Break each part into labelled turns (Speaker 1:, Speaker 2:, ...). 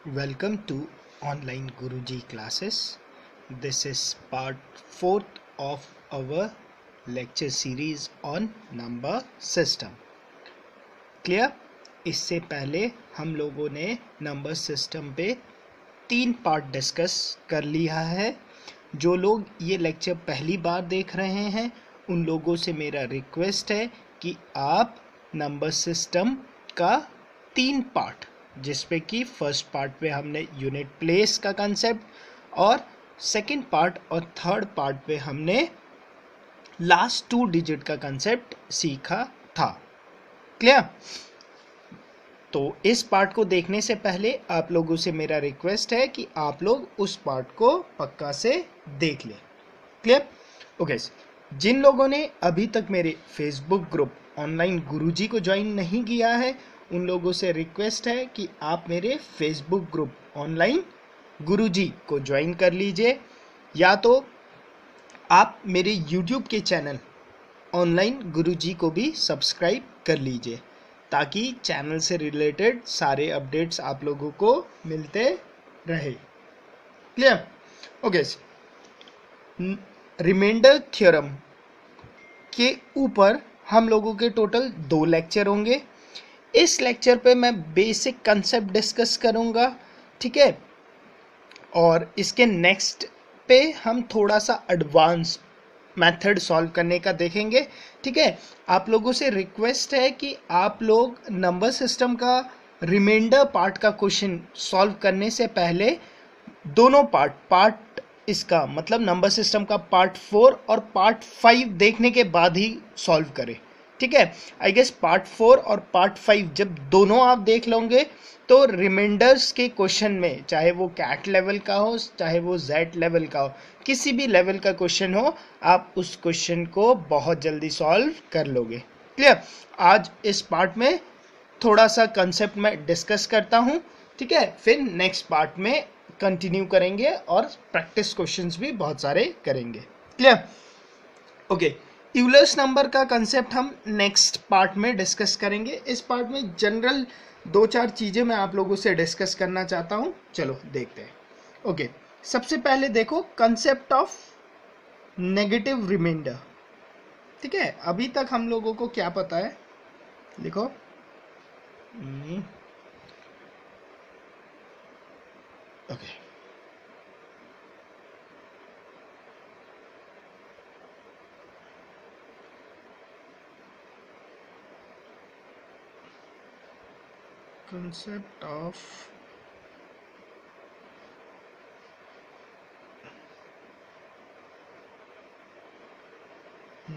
Speaker 1: Welcome to online Guruji classes. This is part 4th of our lecture series on number system. Clear? इससे पहले हम लोगों ने number system पे 3 part discuss कर लिया है. जो लोग ये लेक्चर पहली बार देख रहे हैं उन लोगों से मेरा रिक्वेस्ट है कि आप नंबर सिस्टम का 3 पार्ट, जिसपे कि फर्स्ट पार्ट पे हमने यूनिट प्लेस का कंसेप्ट और सेकंड पार्ट और थर्ड पार्ट पे हमने लास्ट 2 डिजिट का कंसेप्ट सीखा था. क्लियर? तो इस पार्ट को देखने से पहले आप लोगों से मेरा रिक्वेस्ट है कि आप लोग उस पार्ट को पक्का से देख लें. क्लियर? ओके. जिन लोगों ने अभी तक मेरे फेसबुक ग्रुप ऑनलाइन गुरुजी को ज्वाइन नहीं किया है उन लोगों से रिक्वेस्ट है कि आप मेरे फेसबुक ग्रुप ऑनलाइन गुरुजी को ज्वाइन कर लीजिए, या तो आप मेरे यूट्यूब के चैनल ऑनलाइन गुरुजी को भी सब्सक्राइब कर लीजिए, ताकि चैनल से रिलेटेड सारे अपडेट्स आप लोगों को मिलते रहे. क्लियर? ओके. रिमाइंडर थ्योरम के ऊपर हम लोगों के टोटल 2 लेक्चर होंगे. इस लेक्चर पे मैं बेसिक कंसेप्ट डिस्कस करूंगा, ठीक है, और इसके नेक्स्ट पे हम थोड़ा सा एडवांस मेथड सॉल्व करने का देखेंगे. ठीक है. आप लोगों से रिक्वेस्ट है कि आप लोग नंबर सिस्टम का रिमाइंडर पार्ट का क्वेश्चन सॉल्व करने से पहले दोनों पार्ट इसका मतलब नंबर सिस्टम का पार्ट 4 और पार्ट 5 देखने के बाद ही सॉल्व करें. ठीक है. आई गेस पार्ट 4 और पार्ट 5 जब दोनों आप देख लोगे तो रिमाइंडर्स के क्वेश्चन में, चाहे वो कैट लेवल का हो चाहे वो जेड लेवल का हो, किसी भी लेवल का क्वेश्चन हो, आप उस क्वेश्चन को बहुत जल्दी सॉल्व कर लोगे. क्लियर? आज इस पार्ट में थोड़ा सा कंसेप्ट में डिस्कस करता हूँ, ठीक है, फिर नेक्स्ट पार्ट में कंटिन्यू करेंगे और प्रैक्टिस क्वेश्चंस भी बहुत सारे करेंगे. क्लियर? ओके. यूलर्स नंबर का कंसेप्ट हम नेक्स्ट पार्ट में डिस्कस करेंगे. इस पार्ट में जनरल 2-4 चीज़ें मैं आप लोगों से डिस्कस करना चाहता हूँ. चलो देखते हैं. ओके. सबसे पहले देखो कंसेप्ट ऑफ नेगेटिव रिमाइंडर. ठीक है. अभी तक हम लोगों को क्या पता है, लिखो. Okay. concept of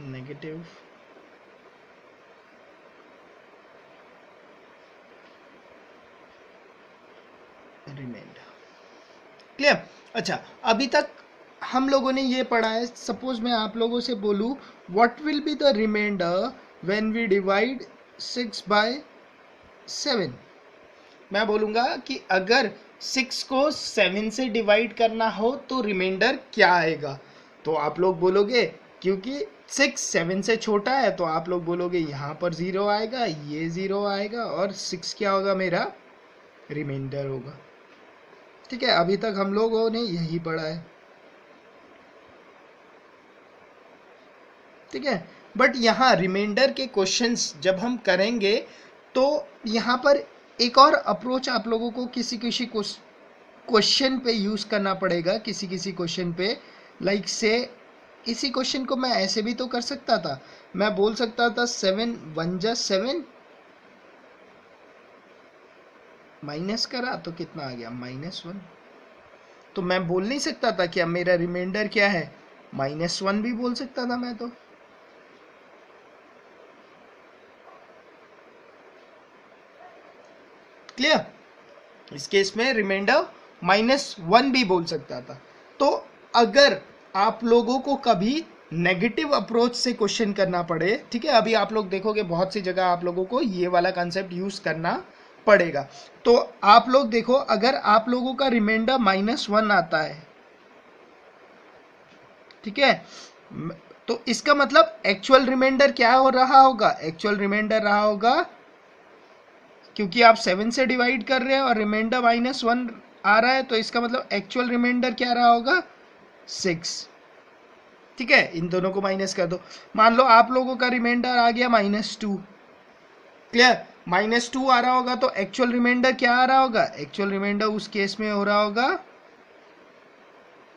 Speaker 1: negative reminder. Clear? अच्छा, अभी तक हम लोगों ने ये पढ़ा है. सपोज मैं आप लोगों से बोलूं what will be the reminder when we divide 6 by 7. मैं बोलूँगा कि अगर 6 को 7 से डिवाइड करना हो तो रिमाइंडर क्या आएगा. तो आप लोग बोलोगे, क्योंकि 6 7 से छोटा है, तो आप लोग बोलोगे यहाँ पर 0 आएगा, ये 0 आएगा और 6 क्या होगा, मेरा रिमाइंडर होगा. ठीक है. अभी तक हम लोगों ने यही पढ़ा है. ठीक है. बट यहाँ रिमाइंडर के क्वेश्चंस जब हम करेंगे तो यहाँ पर एक और अप्रोच आप लोगों को किसी किसी क्वेश्चन पे यूज करना पड़ेगा. किसी किसी क्वेश्चन पे, लाइक से इसी क्वेश्चन को मैं ऐसे भी तो कर सकता था. मैं बोल सकता था 7 1 जा 7 माइनस करा तो कितना आ गया, -1. तो मैं बोल नहीं सकता था कि अब मेरा रिमाइंडर क्या है, -1 भी बोल सकता था मैं. तो क्लियर? इस केस में रिमाइंडर -1 भी बोल सकता था. तो अगर आप लोगों को कभी नेगेटिव अप्रोच से क्वेश्चन करना पड़े, ठीक है, अभी आप लोग देखोगे बहुत सी जगह आप लोगों को ये वाला कंसेप्ट यूज करना पड़ेगा. तो आप लोग देखो, अगर आप लोगों का रिमाइंडर -1 आता है, ठीक है, तो इसका मतलब एक्चुअल रिमाइंडर क्या हो रहा होगा, एक्चुअल रिमाइंडर रहा होगा क्योंकि आप 7 से डिवाइड कर रहे हैं और रिमाइंडर -1 आ रहा है, तो इसका मतलब एक्चुअल रिमाइंडर क्या रहा होगा, 6। ठीक है, इन दोनों को माइनस कर दो। मान लो आप लोगों का रिमाइंडर आ गया -2। क्लियर, -2 आ रहा होगा तो एक्चुअल रिमाइंडर क्या आ रहा होगा, एक्चुअल रिमाइंडर उस केस में हो रहा होगा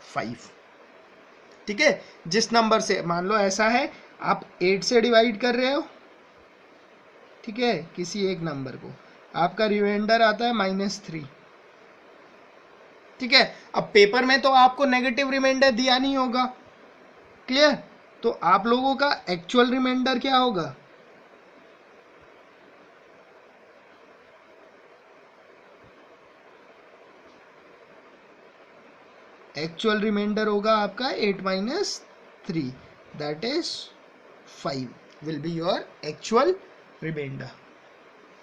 Speaker 1: 5। ठीक है, जिस नंबर से, मान लो ऐसा है आप 8 से डिवाइड कर रहे हो, ठीक है, किसी एक नंबर को, आपका रिमाइंडर आता है -3। ठीक है, अब पेपर में तो आपको नेगेटिव रिमाइंडर दिया नहीं होगा। क्लियर, तो आप लोगों का एक्चुअल रिमाइंडर क्या होगा, एक्चुअल रिमाइंडर होगा आपका 8 - 3, that is 5 will be your actual reminder.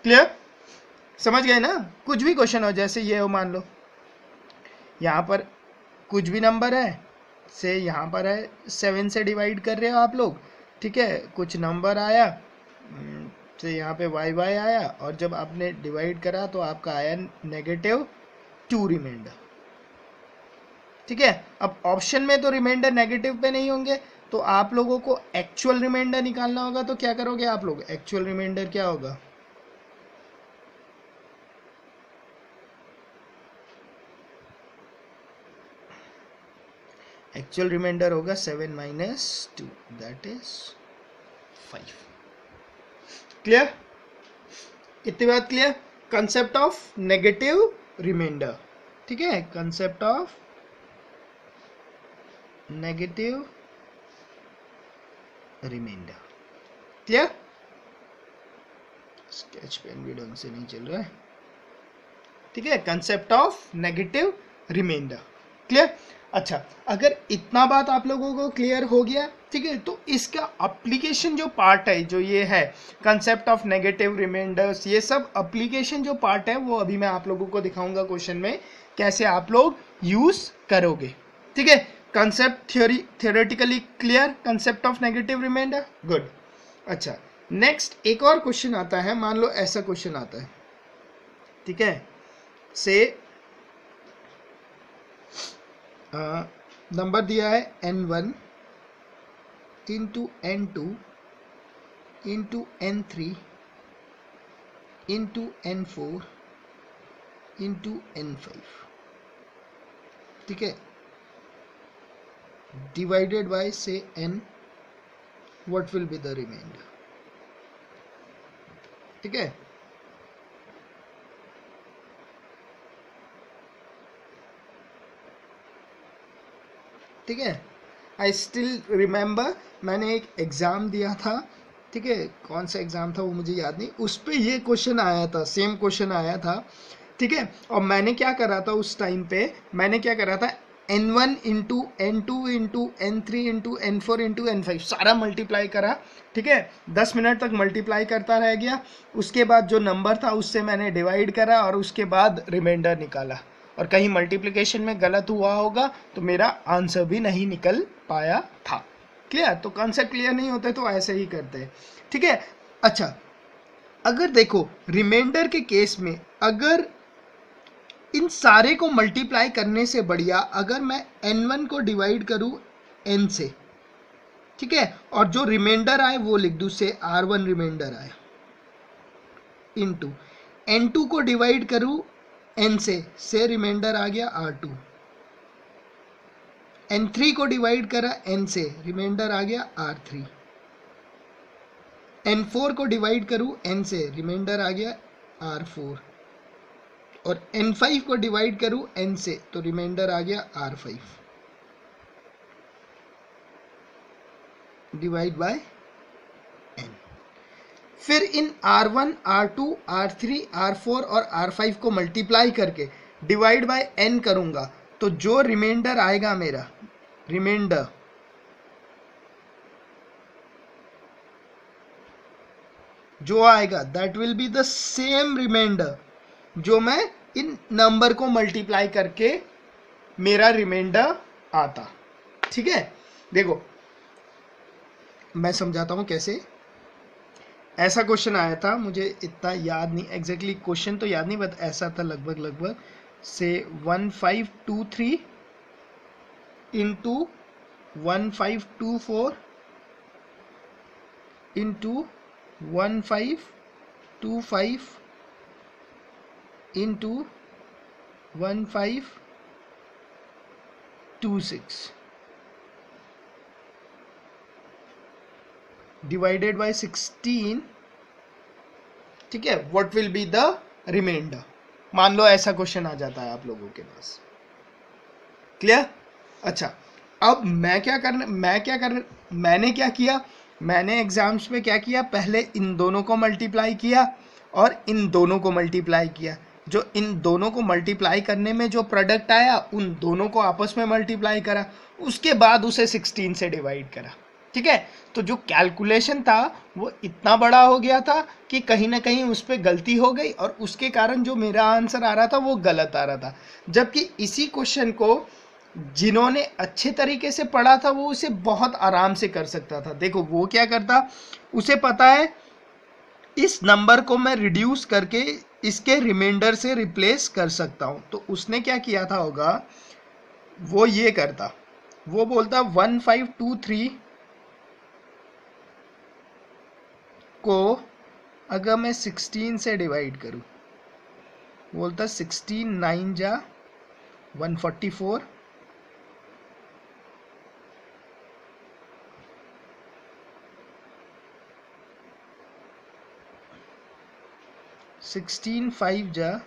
Speaker 1: Clear, समझ गए ना। कुछ भी क्वेश्चन हो, जैसे ये हो, मान लो यहाँ पर कुछ भी नंबर है, से यहाँ पर है 7 से डिवाइड कर रहे हो आप लोग, ठीक है, कुछ नंबर आया से यहाँ पे y आया, और जब आपने डिवाइड करा तो आपका आया -2 रिमाइंडर। ठीक है, अब ऑप्शन में तो रिमाइंडर नेगेटिव पे नहीं होंगे, तो आप लोगों को एक्चुअल रिमाइंडर निकालना होगा। तो क्या करोगे आप लोग, एक्चुअल रिमाइंडर क्या होगा, एक्चुअल रिमाइंडर होगा 7 - 2, दैट इज 5। क्लियर, इतनी बात clear. Concept of negative reminder, ठीक है, concept of negative reminder. Clear, sketch pen भी ढंग से नहीं चल रहा है। ठीक है, concept of negative reminder. Clear, अच्छा, अगर इतना बात आप लोगों को क्लियर हो गया, ठीक है, तो इसका एप्लीकेशन जो पार्ट है, जो ये है कंसेप्ट ऑफ नेगेटिव रिमाइंडर्स, ये सब एप्लीकेशन जो पार्ट है वो अभी मैं आप लोगों को दिखाऊंगा क्वेश्चन में, कैसे आप लोग यूज करोगे। ठीक है, concept theoretically clear, concept of negative reminder, good. अच्छा, नेक्स्ट एक और क्वेश्चन आता है, मान लो ऐसा क्वेश्चन आता है, ठीक है, से नंबर दिया है n1 into n2 into n3 into n4 into n5, ठीक है, डिवाइडेड बाय से n, what will be the reminder. ठीक है, ठीक है, आई स्टिल रिमेंबर, मैंने एक एग्ज़ाम दिया था, ठीक है, कौन सा एग्ज़ाम था वो मुझे याद नहीं, उस पर ये क्वेश्चन आया था, सेम क्वेश्चन आया था। ठीक है, और मैंने क्या करा था उस टाइम पे, मैंने क्या करा था, n1 into n2 into n3 into n4 into n5 सारा मल्टीप्लाई करा। ठीक है, 10 मिनट तक मल्टीप्लाई करता रह गया, उसके बाद जो नंबर था उससे मैंने डिवाइड करा और उसके बाद रिमाइंडर निकाला, और कहीं मल्टीप्लिकेशन में गलत हुआ होगा तो मेरा आंसर भी नहीं निकल पाया था। क्लियर, तो कॉन्सेप्ट क्लियर नहीं होते तो ऐसे ही करते हैं। ठीक है, अच्छा, अगर देखो रिमाइंडर के केस में, अगर इन सारे को मल्टीप्लाई करने से बढ़िया अगर मैं n1 को डिवाइड करूं n से, ठीक है, और जो रिमाइंडर आए वो लिख दूं, से r1 रिमाइंडर आया, इनटू n2 को डिवाइड करूं n से रिमाइंडर आ गया r2, n3 को डिवाइड करा n से, रिमाइंडर आ गया r3, n4 को डिवाइड करूं n से, रिमाइंडर आ गया r4, और n5 को डिवाइड करूं n से तो रिमाइंडर आ गया r5, डिवाइड बाय n। फिर इन r1, r2, r3, r4 और r5 को मल्टीप्लाई करके डिवाइड बाय n करूंगा, तो जो रिमाइंडर आएगा मेरा, रिमाइंडर जो आएगा that will be the same reminder जो मैं इन नंबर को मल्टीप्लाई करके मेरा रिमाइंडर आता। ठीक है, देखो मैं समझाता हूं कैसे। ऐसा क्वेश्चन आया था, मुझे इतना याद नहीं एग्जैक्टली क्वेश्चन तो याद नहीं, बट ऐसा था लगभग से 1523 into 1524 into 1525 into 1526 divided by 16, ठीक है, what will be the reminder. मान लो ऐसा क्वेश्चन आ जाता है आप लोगों के पास। क्लियर? अच्छा, अब मैंने क्या किया, मैंने एग्जाम्स में क्या किया, पहले इन दोनों को मल्टीप्लाई किया और इन दोनों को मल्टीप्लाई किया। जो इन दोनों को मल्टीप्लाई करने में जो प्रोडक्ट आया उन दोनों को आपस में मल्टीप्लाई करा, उसके बाद उसे 16 से डिवाइड करा। ठीक है, तो जो कैलकुलेशन था वो इतना बड़ा हो गया था कि कहीं ना कहीं उस पर गलती हो गई और उसके कारण जो मेरा आंसर आ रहा था वो गलत आ रहा था। जबकि इसी क्वेश्चन को जिन्होंने अच्छे तरीके से पढ़ा था वो उसे बहुत आराम से कर सकता था। देखो वो क्या करता, उसे पता है इस नंबर को मैं रिड्यूस करके इसके रिमाइंडर से रिप्लेस कर सकता हूं, तो उसने क्या किया था होगा, वो ये करता, वो बोलता 1523 को अगर मैं 16 से डिवाइड करूं, बोलता 16 9 जा 144, 16 5 जा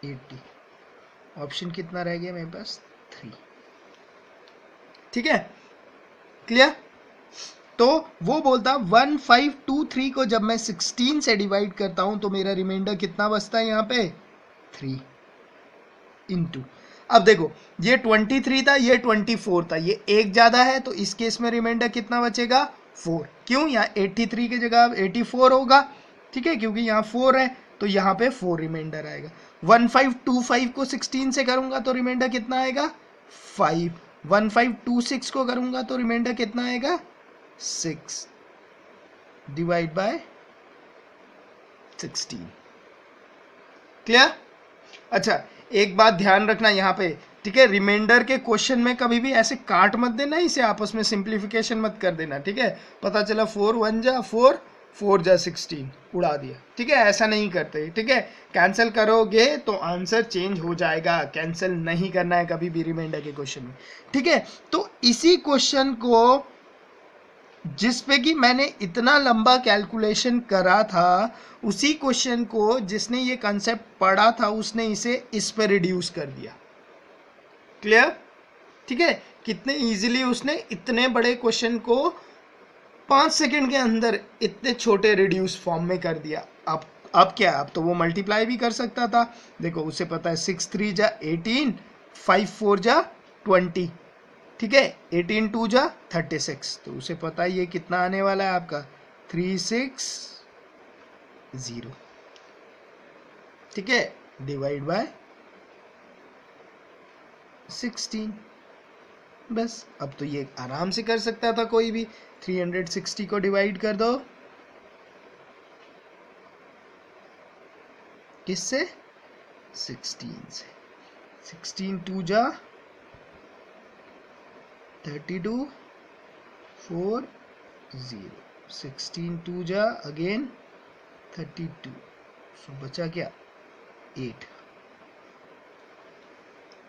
Speaker 1: 80, ऑप्शन कितना रह गया मेरे पास 3। ठीक है, क्लियर? तो वो बोलता 1523 को जब मैं 16 से डिवाइड करता हूं तो मेरा रिमाइंडर कितना बचता है यहाँ पे 3 इंटू, अब देखो ये 23 था, ये 24 था, ये एक ज्यादा है तो इस केस में रिमाइंडर कितना बचेगा 4। क्यों? यहाँ 83 की जगह अब 84 होगा। ठीक है, क्योंकि यहाँ 4 है तो यहाँ पे 4 रिमाइंडर आएगा। 1525 को 16 से करूंगा तो रिमाइंडर कितना आएगा 5। 1526 को करूंगा तो रिमाइंडर कितना आएगा 6 डिवाइड बाय 16। क्लियर? अच्छा, एक बात ध्यान रखना यहाँ पे, ठीक है, रिमाइंडर के क्वेश्चन में कभी भी ऐसे काट मत देना, इसे आपस में सिंप्लीफिकेशन मत कर देना। ठीक है, पता चला 4 1 जा 4 4 जा 16 उड़ा दिया। ठीक है, ऐसा नहीं करते। ठीक है, कैंसिल करोगे तो आंसर चेंज हो जाएगा, कैंसिल नहीं करना है कभी भी रिमाइंडर के क्वेश्चन में। ठीक है, तो इसी क्वेश्चन को जिस पे कि मैंने इतना लंबा कैलकुलेशन करा था, उसी क्वेश्चन को जिसने ये कंसेप्ट पढ़ा था उसने इसे इस पे रिड्यूस कर दिया। क्लियर? ठीक है, कितने इजीली उसने इतने बड़े क्वेश्चन को 5 सेकंड के अंदर इतने छोटे रिड्यूस फॉर्म में कर दिया। अब क्या, अब तो वो मल्टीप्लाई भी कर सकता था। देखो उसे पता है 6 3 जा 18, 5 4 जा 20, ठीक है, 18 2 जा 36, तो उसे पता है ये कितना आने वाला है आपका 360। ठीक है, डिवाइड बाय 16। बस अब तो ये आराम से कर सकता था कोई भी। 360 को डिवाइड कर दो किससे 16 से, 16 2 जा 32 4 0, 16 2 जा अगेन 32, सो बचा क्या 8।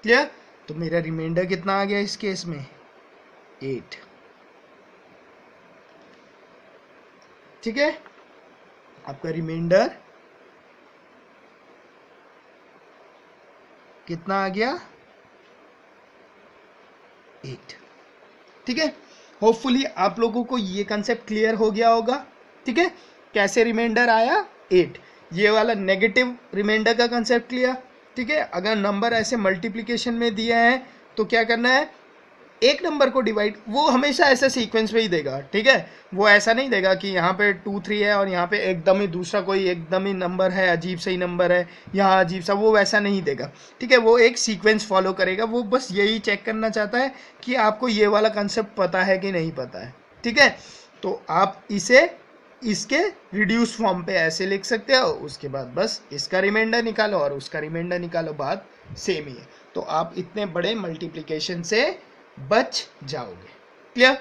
Speaker 1: क्लियर? तो मेरा रिमाइंडर कितना आ गया इस केस में 8। ठीक है, आपका रिमाइंडर कितना आ गया 8। ठीक है, होपफुली आप लोगों को ये कंसेप्ट क्लियर हो गया होगा। ठीक है, कैसे रिमाइंडर आया 8, ये वाला नेगेटिव रिमाइंडर का कंसेप्ट क्लियर। ठीक है, अगर नंबर ऐसे मल्टीप्लिकेशन में दिया है तो क्या करना है, एक नंबर को डिवाइड, वो हमेशा ऐसे सीक्वेंस में ही देगा। ठीक है, वो ऐसा नहीं देगा कि यहाँ पे 2 3 है और यहाँ पे एकदम ही दूसरा कोई एकदम ही नंबर है, अजीब सा ही नंबर है यहाँ अजीब सा, वो वैसा नहीं देगा। ठीक है, वो एक सीक्वेंस फॉलो करेगा। वो बस यही चेक करना चाहता है कि आपको ये वाला कंसेप्ट पता है कि नहीं पता है। ठीक है, तो आप इसे इसके रिड्यूस फॉर्म पे ऐसे लिख सकते हो, उसके बाद बस इसका रिमाइंडर निकालो और उसका रिमाइंडर निकालो, बात सेम ही है। तो आप इतने बड़े मल्टीप्लिकेशन से बच जाओगे। क्लियर?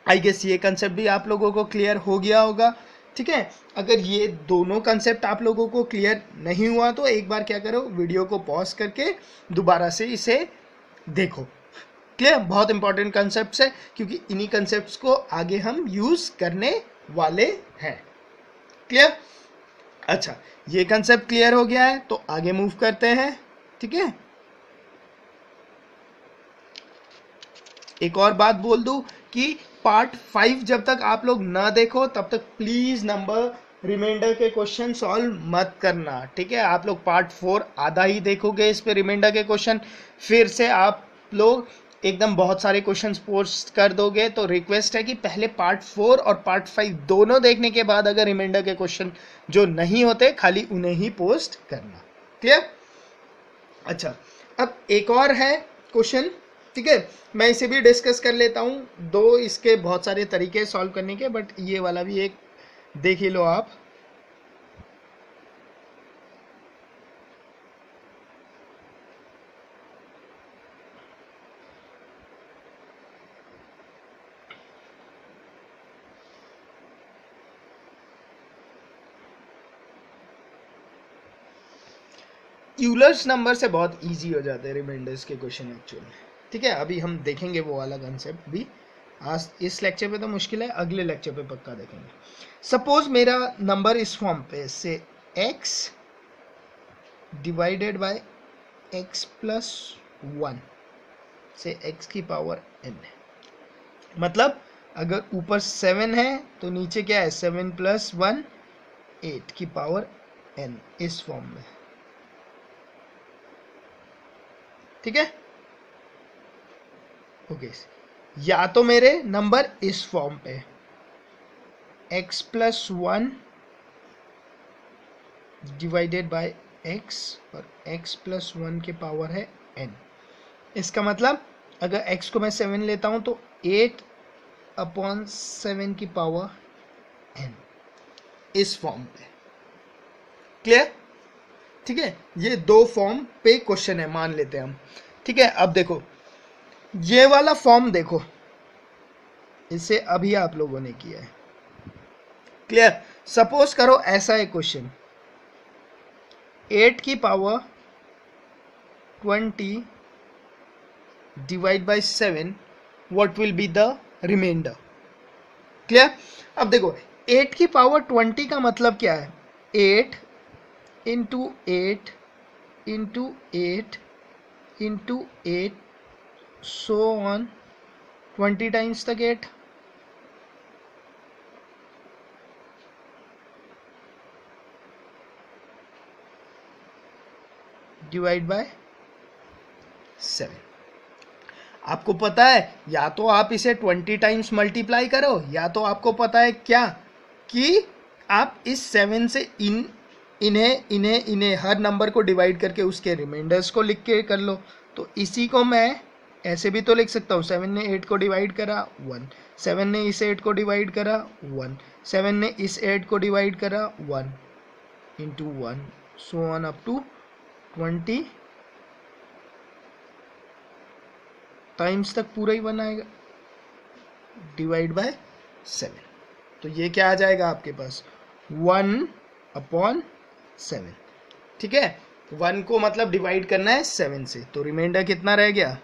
Speaker 1: आई गेस ये कंसेप्ट भी आप लोगों को क्लियर हो गया होगा। ठीक है, अगर ये दोनों कंसेप्ट आप लोगों को क्लियर नहीं हुआ तो एक बार क्या करो, वीडियो को पॉज करके दोबारा से इसे देखो। क्लियर? बहुत इंपॉर्टेंट कंसेप्ट्स है, क्योंकि इन्हीं कंसेप्ट्स को आगे हम यूज करने वाले हैं। क्लियर? अच्छा, ये कंसेप्ट क्लियर हो गया है तो आगे मूव करते हैं। ठीक है, एक और बात बोल दूं कि पार्ट 5 जब तक आप लोग ना देखो तब तक प्लीज नंबर रिमाइंडर के क्वेश्चन सॉल्व मत करना। ठीक है, आप लोग पार्ट 4 आधा ही देखोगे इस पे रिमाइंडर के क्वेश्चन, फिर से आप लोग एकदम बहुत सारे क्वेश्चंस पोस्ट कर दोगे। तो रिक्वेस्ट है कि पहले पार्ट 4 और पार्ट 5 दोनों देखने के बाद अगर रिमाइंडर के क्वेश्चन जो नहीं होते खाली उन्हें ही पोस्ट करना। क्लियर? अच्छा, अब एक और है क्वेश्चन। ठीक है, मैं इसे भी डिस्कस कर लेता हूं। दो इसके बहुत सारे तरीके सॉल्व करने के, बट ये वाला भी एक देख ही लो आप। यूलर्स नंबर से बहुत इजी हो जाते हैं रिमाइंडर्स के क्वेश्चन एक्चुअली। ठीक है, अभी हम देखेंगे वो वाला कंसेप्ट भी। आज इस लेक्चर पे तो मुश्किल है, अगले लेक्चर पे पक्का देखेंगे। सपोज मेरा नंबर इस फॉर्म पे से x divided by x plus 1 से x की पावर n है। मतलब अगर ऊपर 7 है तो नीचे क्या है, 7 प्लस 1 8 की पावर n इस फॉर्म में। ठीक है, ओके। या तो मेरे नंबर इस फॉर्म पे x plus 1 divided by x और x प्लस 1 के पावर है n। इसका मतलब अगर x को मैं 7 लेता हूं तो 8 अपॉन 7 की पावर n इस फॉर्म पे। क्लियर? ठीक है, ये दो फॉर्म पे क्वेश्चन है, मान लेते हैं हम। ठीक है, अब देखो ये वाला फॉर्म देखो, इसे अभी आप लोगों ने किया है। क्लियर? सपोज करो ऐसा है क्वेश्चन, 8 की power 20 divide by 7, what will be the reminder. Clear? अब देखो 8 की पावर 20 का मतलब क्या है, 8 into 8 into 8 into 8 so on 20 times तक 8। Divide by 7। आपको पता है या तो आप इसे 20 टाइम्स मल्टीप्लाई करो, या तो आपको पता है क्या कि आप इस 7 से इन्हें हर नंबर को डिवाइड करके उसके रिमाइंडर्स को लिख के कर लो। तो इसी को मैं ऐसे भी तो लिख सकता हूँ, 7 ने 8 को डिवाइड करा 1, 7 ने इस 8 को डिवाइड करा 1, 7 ने इस 8 को डिवाइड करा 1 into 1 so on up to 20 times तक पूरा ही 1 आएगा डिवाइड बाय 7। तो ये क्या आ जाएगा आपके पास, 1 अपॉन 7। ठीक है, 1 को मतलब डिवाइड करना है 7 से, तो रिमाइंडर कितना रह गया,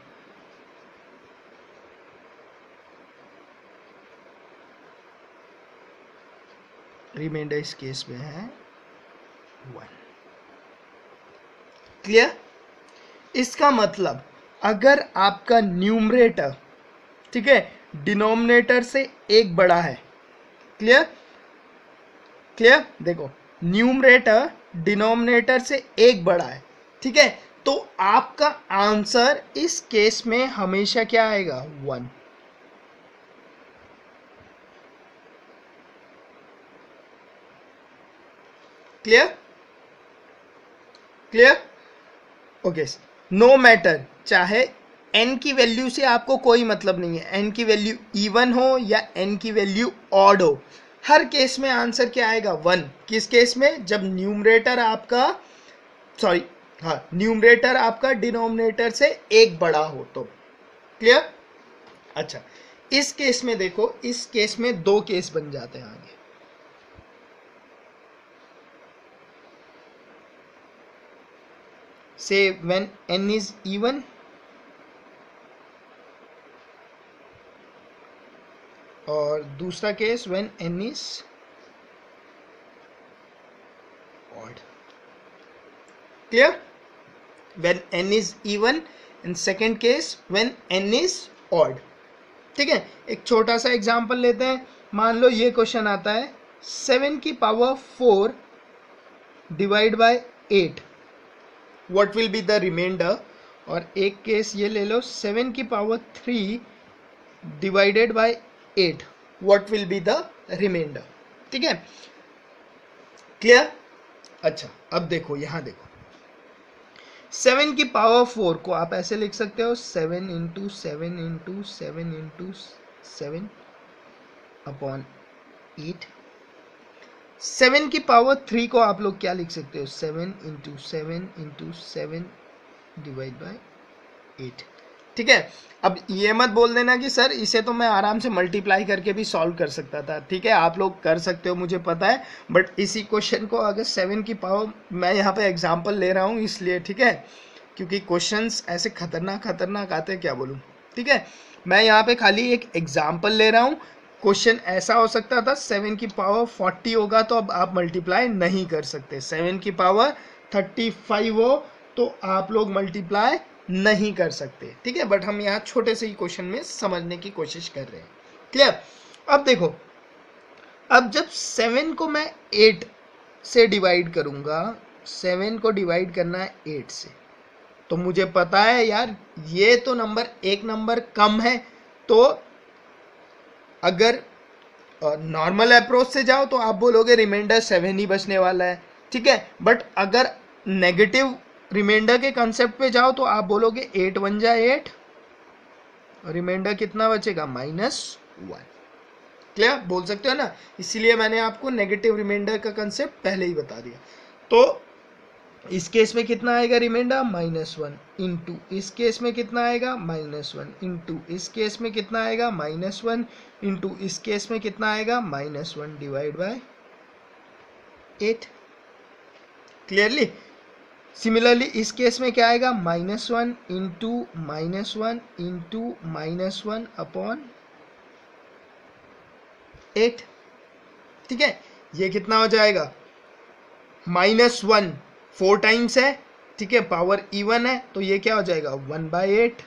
Speaker 1: रिमाइंडर इस केस में है 1। क्लियर? इसका मतलब अगर आपका न्यूमरेटर, ठीक है, डिनोमिनेटर से एक बड़ा है। क्लियर? क्लियर? देखो न्यूमरेटर डिनोमिनेटर से एक बड़ा है, ठीक है, तो आपका आंसर इस केस में हमेशा क्या आएगा, 1। Clear? Clear? Okay, no matter चाहे n की वैल्यू से आपको कोई मतलब नहीं है, n की वैल्यू इवन हो या n की वैल्यू ऑड हो, हर केस में आंसर क्या आएगा 1। किस केस में? जब न्यूमरेटर आपका न्यूमरेटर आपका डिनोमिनेटर से एक बड़ा हो तो। क्लियर? अच्छा, इस केस में देखो, इस केस में दो केस बन जाते हैं आगे। से व्हेन n इज इवन और दूसरा case when n is odd. Clear? When n is even and second case when n is odd. ठीक है, एक छोटा सा एग्जांपल लेते हैं। मान लो ये क्वेश्चन आता है 7 की power 4 divide by 8, what will be the reminder. और एक केस ये ले लो 7 की power 3 divided by 8, what will be the reminder. ठीक है, क्लियर? अच्छा, अब देखो, यहां देखो 7 की पावर 4 को आप ऐसे लिख सकते हो 7 इंटू 7 इंटू 7 इंटू 7 अपॉन 8। 7 की पावर 3 को आप लोग क्या लिख सकते हो 7 इंटू 7 इंटू 7 डिवाइड बाय 8। ठीक है, अब ये मत बोल देना कि सर इसे तो मैं आराम से मल्टीप्लाई करके भी सॉल्व कर सकता था। ठीक है, आप लोग कर सकते हो, मुझे पता है, बट इसी क्वेश्चन को अगर 7 की पावर, मैं यहाँ पे एग्जांपल ले रहा हूँ इसलिए, ठीक है, क्योंकि क्वेश्चंस ऐसे खतरनाक आते हैं, क्या बोलूँ। ठीक है, मैं यहाँ पे खाली एक एग्जाम्पल ले रहा हूँ। क्वेश्चन ऐसा हो सकता था 7 की पावर 40 होगा तो अब आप मल्टीप्लाई नहीं कर सकते, 7 की पावर 35 हो तो आप लोग मल्टीप्लाई नहीं कर सकते। ठीक है, बट हम यहाँ छोटे से ही क्वेश्चन में समझने की कोशिश कर रहे हैं। क्लियर? अब देखो, अब जब 7 को मैं 8 से डिवाइड करूंगा, 7 को डिवाइड करना है 8 से, तो मुझे पता है यार ये तो नंबर एक नंबर कम है, तो अगर नॉर्मल अप्रोच से जाओ तो आप बोलोगे रिमाइंडर 7 ही बचने वाला है। ठीक है, बट अगर नेगेटिव रिमाइंडर के कंसेप्ट पे जाओ तो आप बोलोगे 8 1 जा 8, और रिमाइंडर कितना बचेगा -1। क्लियर? बोल सकते हो ना, इसीलिए मैंने आपको नेगेटिव रिमाइंडर का कंसेप्ट पहले ही बता दिया। तो इस केस में कितना आएगा रिमाइंडर -1 इंटू इस केस में कितना आएगा -1 इंटू इस केस में कितना आएगा -1 इंटू इस केस में कितना आएगा -1 डिवाइड बाय 8। क्लियरली? सिमिलरली इस केस में क्या आएगा -1 इंटू -1 इंटू -1 अपॉन 8। ठीक है, ये कितना हो जाएगा -1 4 टाइम्स है। ठीक है, पावर इवन है तो ये क्या हो जाएगा 1/8।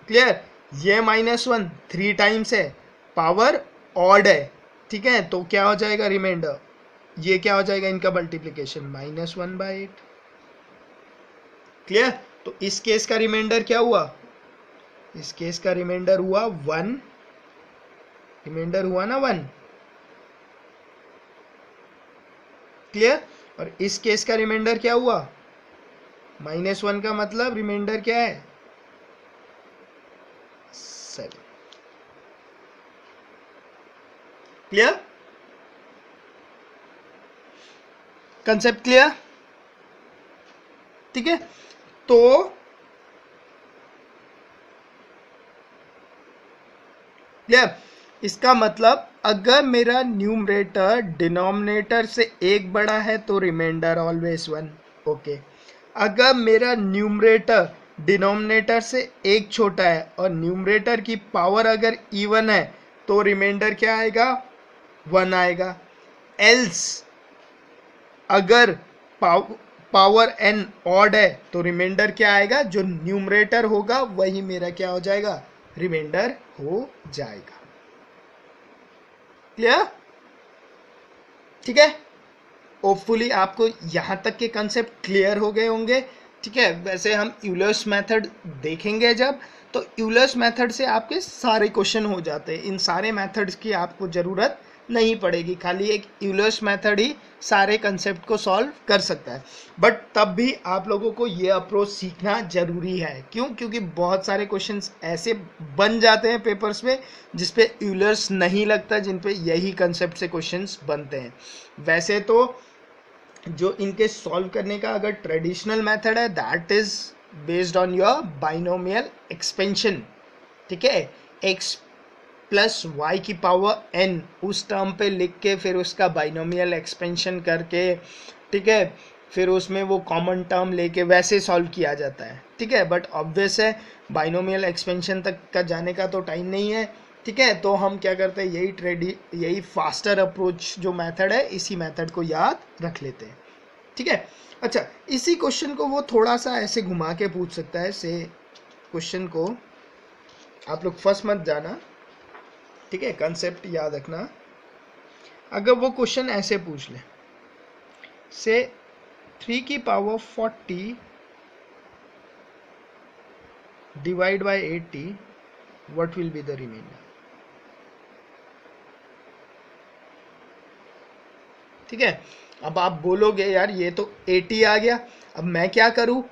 Speaker 1: क्लियर? ये -1 3 टाइम्स है, पावर ऑड है। ठीक है, तो क्या हो जाएगा रिमाइंडर, ये क्या हो जाएगा इनका मल्टीप्लिकेशन -1/8। क्लियर? तो इस केस का रिमाइंडर क्या हुआ, इस केस का रिमाइंडर हुआ 1, रिमाइंडर हुआ ना 1। क्लियर? और इस केस का रिमाइंडर क्या हुआ -1 का मतलब रिमाइंडर क्या है 7। क्लियर? Concept clear? ठीक है, तो क्लियर? इसका मतलब अगर मेरा न्यूमरेटर डिनोमिनेटर से एक बड़ा है तो रिमाइंडर ऑलवेज 1। ओके, अगर मेरा न्यूमरेटर डिनोमिनेटर से एक छोटा है और न्यूमरेटर की पावर अगर इवन है तो रिमाइंडर क्या आएगा 1 आएगा। एल्स अगर पावर n ऑड है तो रिमाइंडर क्या आएगा, जो न्यूमरेटर होगा वही मेरा क्या हो जाएगा रिमाइंडर हो जाएगा। क्लियर? ठीक है, होपफुली आपको यहां तक के कंसेप्ट क्लियर हो गए होंगे। ठीक है, वैसे हम यूलर्स मेथड देखेंगे जब, तो यूलर्स मेथड से आपके सारे क्वेश्चन हो जाते हैं। इन सारे मेथड्स की आपको ज़रूरत नहीं पड़ेगी, खाली एक यूलर्स मेथड ही सारे कंसेप्ट को सॉल्व कर सकता है। बट तब भी आप लोगों को ये अप्रोच सीखना जरूरी है। क्यों? क्योंकि बहुत सारे क्वेश्चंस ऐसे बन जाते हैं पेपर्स में जिसपे यूलर्स नहीं लगता, जिन पे यही कंसेप्ट से क्वेश्चंस बनते हैं। वैसे तो जो इनके सॉल्व करने का अगर ट्रेडिशनल मेथड है, that is based on your binomial expansion. ठीक है, एक्स प्लस वाई की पावर एन उस टर्म पे लिख के फिर उसका बाइनोमियल एक्सपेंशन करके, ठीक है, फिर उसमें वो कॉमन टर्म लेके वैसे सॉल्व किया जाता है। ठीक है, बट ऑब्वियस है बाइनोमियल एक्सपेंशन तक का जाने का तो टाइम नहीं है। ठीक है, तो हम क्या करते हैं, यही फास्टर अप्रोच जो मेथड है, इसी मेथड को याद रख लेते हैं। ठीक है, अच्छा, इसी क्वेश्चन को वो थोड़ा सा ऐसे घुमा के पूछ सकता है। से क्वेश्चन को आप लोग फर्स्ट मत जाना, ठीक है, कंसेप्ट याद रखना। अगर वो क्वेश्चन ऐसे पूछ ले, से 3 की power 40 divide by 80, what will be the reminder? ठीक है, अब आप बोलोगे यार ये तो 80 आ गया, अब मैं क्या करूं?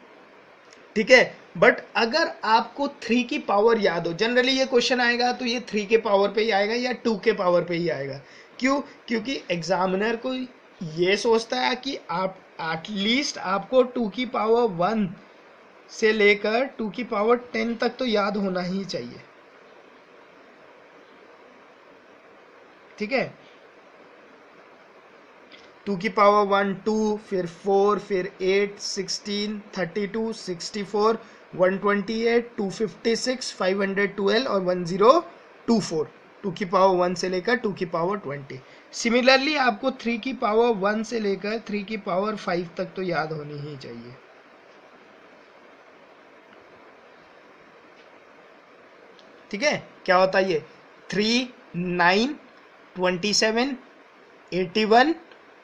Speaker 1: ठीक है, बट अगर आपको 3 की पावर याद हो, जनरली ये क्वेश्चन आएगा तो ये 3 के पावर पे ही आएगा या 2 के पावर पे ही आएगा। क्यों? क्योंकि एग्जामिनर को ये सोचता है कि आप एटलीस्ट आपको 2 की पावर 1 से लेकर 2 की पावर 10 तक तो याद होना ही चाहिए। ठीक है, 2 की पावर 1 2, फिर 4, फिर 8, 16, 32, 64, 128, 256, 512 और 1024। 2 की पावर 1 से लेकर 2 की पावर 20। सिमिलरली आपको 3 की पावर 1 से लेकर 3 की पावर 5 तक तो याद होनी ही चाहिए। ठीक है, क्या होता है ये? 3, 9, 27, 81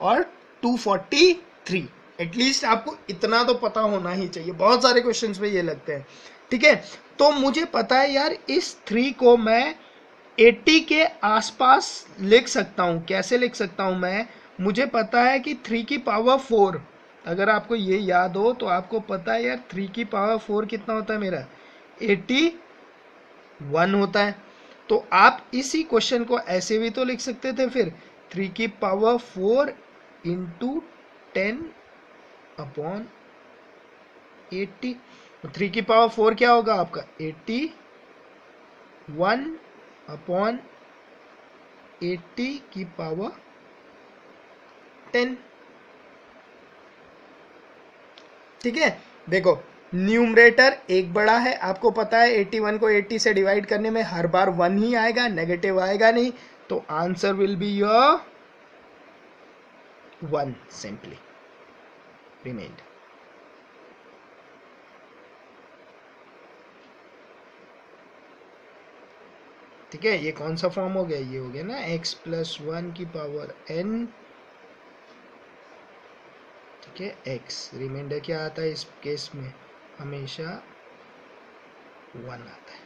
Speaker 1: और 243। एटलीस्ट आपको इतना तो पता होना ही चाहिए, बहुत सारे क्वेश्चंस पे ये लगते हैं। ठीक है, तो मुझे पता है यार इस 3 को मैं 80 के आसपास लिख सकता हूँ। कैसे लिख सकता हूँ मैं? मुझे पता है कि 3 की पावर 4, अगर आपको ये याद हो तो आपको पता है यार 3 की पावर 4 कितना होता है मेरा? 81 होता है। तो आप इसी क्वेश्चन को ऐसे भी तो लिख सकते थे फिर, 3 की पावर 4 इंटू 10 अपॉन 80। 3 की पावर 4 क्या होगा आपका? 81 अपॉन 80 की पावर 10। ठीक है, देखो न्यूमरेटर एक बड़ा है, आपको पता है 81 को 80 से डिवाइड करने में हर बार 1 ही आएगा, नेगेटिव आएगा नहीं, तो answer will be your 1 simply remained. ठीक है, ये कौन सा फॉर्म हो गया? ये हो गया ना x प्लस 1 की पावर n। ठीक है, x रिमाइंडर क्या आता है इस केस में? हमेशा 1 आता है।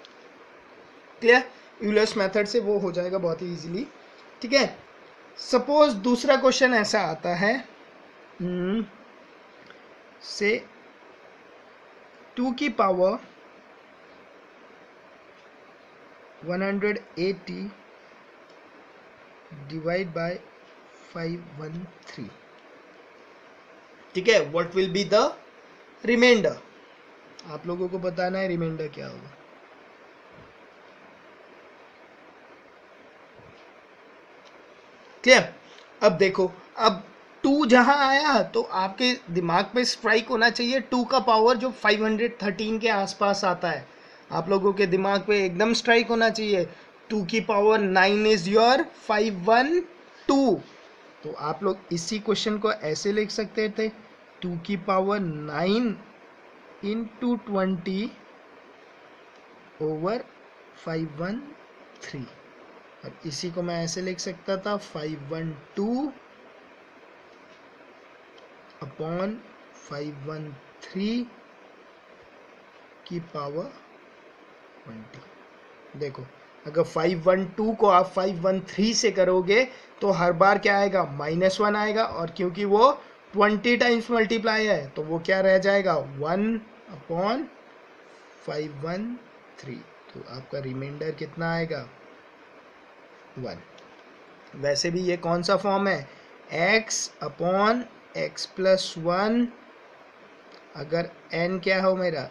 Speaker 1: क्लियर? यूलर्स मेथड से वो हो जाएगा बहुत ही इजीली। ठीक है, सपोज दूसरा क्वेश्चन ऐसा आता है, से 2 की पावर 180 डिवाइड बाय 513। ठीक है, what will be the reminder? आप लोगों को बताना है रिमाइंडर क्या होगा। क्लियर? अब देखो, अब 2 जहां आया तो आपके दिमाग पे स्ट्राइक होना चाहिए 2 का पावर जो 513 के आसपास आता है, आप लोगों के दिमाग पे एकदम स्ट्राइक होना चाहिए। 2 की पावर 9 इज योर 512। तो आप लोग इसी क्वेश्चन को ऐसे लिख सकते थे, 2 की पावर 9 इंटू 20 ओवर 513। और इसी को मैं ऐसे लिख सकता था 512 अपॉन 513 की पावर 20। देखो अगर 512 को आप 513 से करोगे तो हर बार क्या आएगा, -1 आएगा, और क्योंकि वो 20 टाइम्स मल्टीप्लाई है तो वो क्या रह जाएगा, 1/513। तो आपका रिमाइंडर कितना आएगा, 1। वैसे भी ये कौन सा फॉर्म है, x/x+1, अगर n क्या हो मेरा,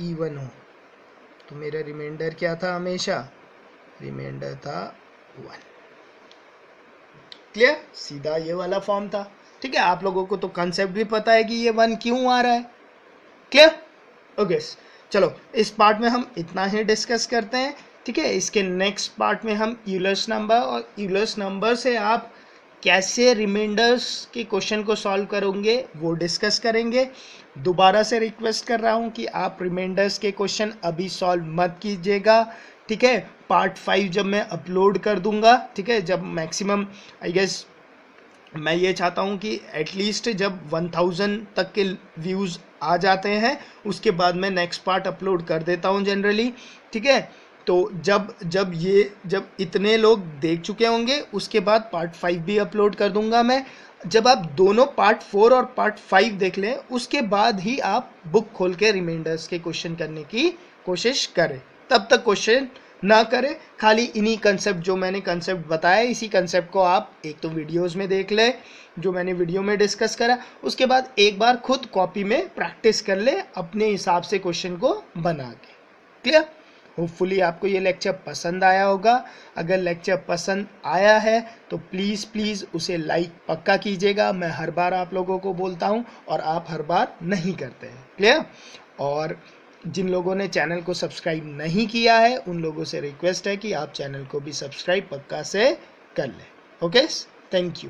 Speaker 1: even हो, तो मेरा रिमाइंडर क्या था, हमेशा रिमाइंडर था 1। क्लियर, सीधा ये वाला फॉर्म था। ठीक है, आप लोगों को तो कंसेप्ट भी पता है कि ये 1 क्यों आ रहा है। Clear, okay. चलो इस पार्ट में हम इतना ही डिस्कस करते हैं। ठीक है, इसके नेक्स्ट पार्ट में हम यूलर्स नंबर और यूलर्स नंबर से आप कैसे रिमाइंडर्स के क्वेश्चन को सॉल्व करोगे वो डिस्कस करेंगे। दोबारा से रिक्वेस्ट कर रहा हूँ कि आप रिमाइंडर्स के क्वेश्चन अभी सॉल्व मत कीजिएगा। ठीक है, पार्ट 5 जब मैं अपलोड कर दूंगा, ठीक है, जब मैक्सिमम आई गेस मैं ये चाहता हूँ कि एटलीस्ट जब 1000 तक के व्यूज़ आ जाते हैं उसके बाद मैं नेक्स्ट पार्ट अपलोड कर देता हूँ जनरली। ठीक है, तो जब इतने लोग देख चुके होंगे उसके बाद पार्ट 5 भी अपलोड कर दूंगा मैं। जब आप दोनों पार्ट 4 और पार्ट 5 देख लें उसके बाद ही आप बुक खोल के रिमाइंडर्स के क्वेश्चन करने की कोशिश करें। तब तक क्वेश्चन ना करें, खाली इन्हीं कंसेप्ट जो मैंने कंसेप्ट बताया इसी कंसेप्ट को आप एक तो वीडियोस में देख ले जो मैंने वीडियो में डिस्कस करा, उसके बाद एक बार खुद कॉपी में प्रैक्टिस कर ले अपने हिसाब से क्वेश्चन को बना के। क्लियर, होपफुली आपको ये लेक्चर पसंद आया होगा। अगर लेक्चर पसंद आया है तो प्लीज़ उसे लाइक पक्का कीजिएगा। मैं हर बार आप लोगों को बोलता हूँ और आप हर बार नहीं करते हैं। क्लियर, और जिन लोगों ने चैनल को सब्सक्राइब नहीं किया है उन लोगों से रिक्वेस्ट है कि आप चैनल को भी सब्सक्राइब पक्का से कर लें। Okay, thank you.